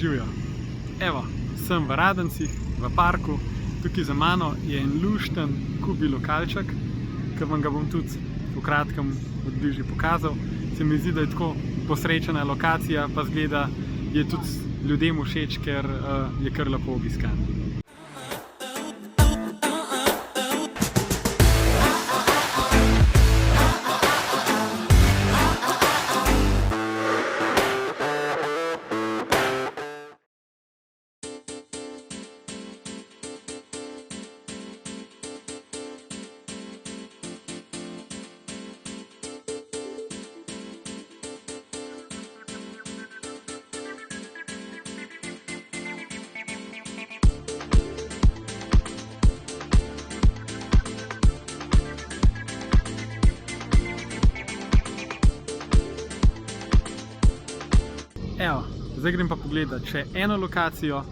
Živijo. Evo, sem v Radencih, v parku. Tukaj za mano je en lušten kubi lokalček, ki vam ga bom tudi v kratkem od bližje pokazal. Se mi zdi, da je tako posrečena lokacija, pa zgleda, je tudi ljudem všeč, ker je kar lepo obiskan. Evo, zdaj grem pa pogledat še eno lokacijo,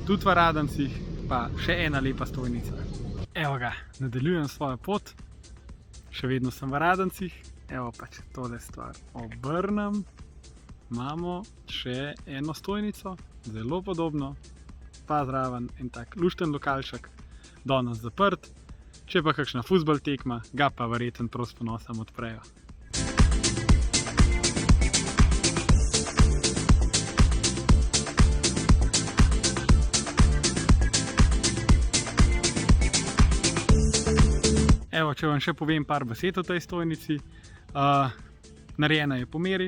tudi v Radencih, pa še ena lepa stojnica. Evo ga, nadaljujem svojo pot, še vedno sem v Radencih. Evo pa, če tole stvar obrnem, imamo še eno stojnico, zelo podobno, pa zraven en tak lušten lokalček, danes zaprt. Če pa kakšna fuzbal tekma, ga pa verjetno prav s ponosom odprejo. Evo, če vam še povem par besed o tej stojnici. Narejena je po meri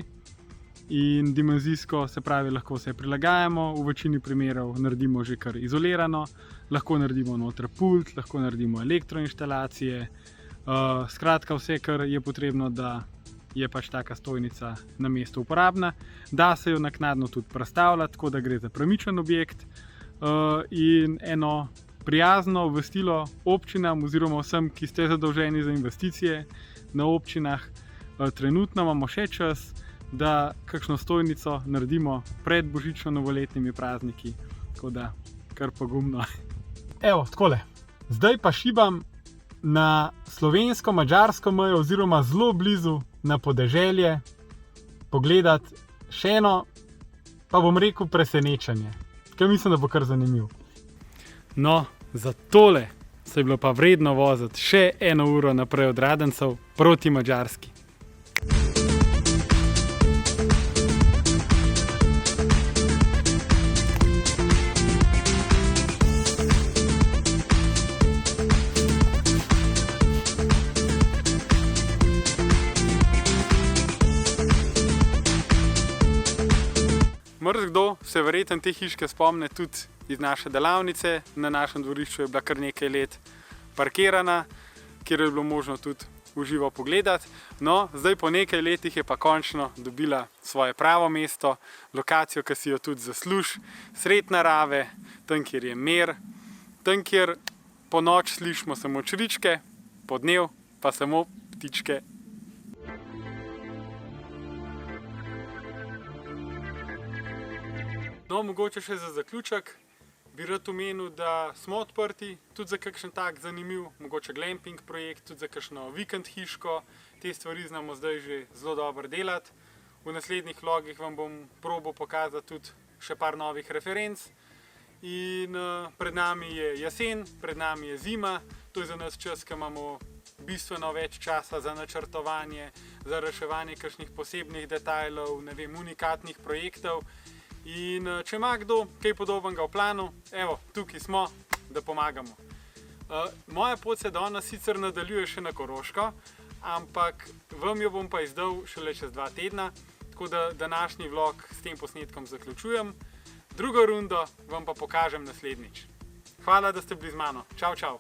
in dimenzijsko, se pravi, lahko se prilagajamo. V večini primerov naredimo že kar izolirano, lahko naredimo noter pult, lahko naredimo elektroinštalacije. Skratka, vse, kar je potrebno, da je pač taka stojnica na mestu uporabna. Da se jo naknadno tudi prestavljati, tako da gre za premičen objekt in eno prijazno obvestilo občinam oziroma vsem, ki ste zadolženi za investicije na občinah. Trenutno imamo še čas, da kakšno stojnico naredimo pred božično-novoletnimi prazniki, tako da kar pogumno. Evo, takole. Zdaj pa šibam na slovensko-madžarsko mejo oziroma zelo blizu na podeželje pogledat še eno, pa bom rekel, presenečenje, ker mislim, da bo kar zanimivo. No, za tole se je bilo pa vredno voziti še 1 uro naprej od Radencev proti Madžarski. Marsikdo se verjetno te hiške spomne tudi iz naše delavnice. Na našem dvorišču je bila kar nekaj let parkirana, kjer je bilo možno tudi v živo pogledati. No, zdaj po nekaj letih je pa končno dobila svoje pravo mesto, lokacijo, ki si jo tudi zasluži, sred narave, tam, kjer je mir, tam, kjer po noč slišimo samo čričke, po dnev pa samo ptičke. No, mogoče še za zaključek bi rad omenil, da smo odprti tudi za kakšen tak zanimiv, mogoče glamping projekt, tudi za kakšno vikend hiško. Te stvari znamo zdaj že zelo dobro delati. V naslednjih vlogih vam bom probal pokazati tudi še par novih referenc. In pred nami je jesen, pred nami je zima. To je za nas čas, ko imamo bistveno več časa za načrtovanje, za reševanje kakšnih posebnih detajlov, ne vem, unikatnih projektov. In če ima kdo kaj podobnega v planu, evo, tukaj smo, da pomagamo. Moja pot se danes sicer nadaljuje še na Koroško, ampak vam jo bom pa izdal šele čez 2 tedna, tako da današnji vlog s tem posnetkom zaključujem. Drugo rundo vam pa pokažem naslednjič. Hvala, da ste bili z mano. Čau, čau!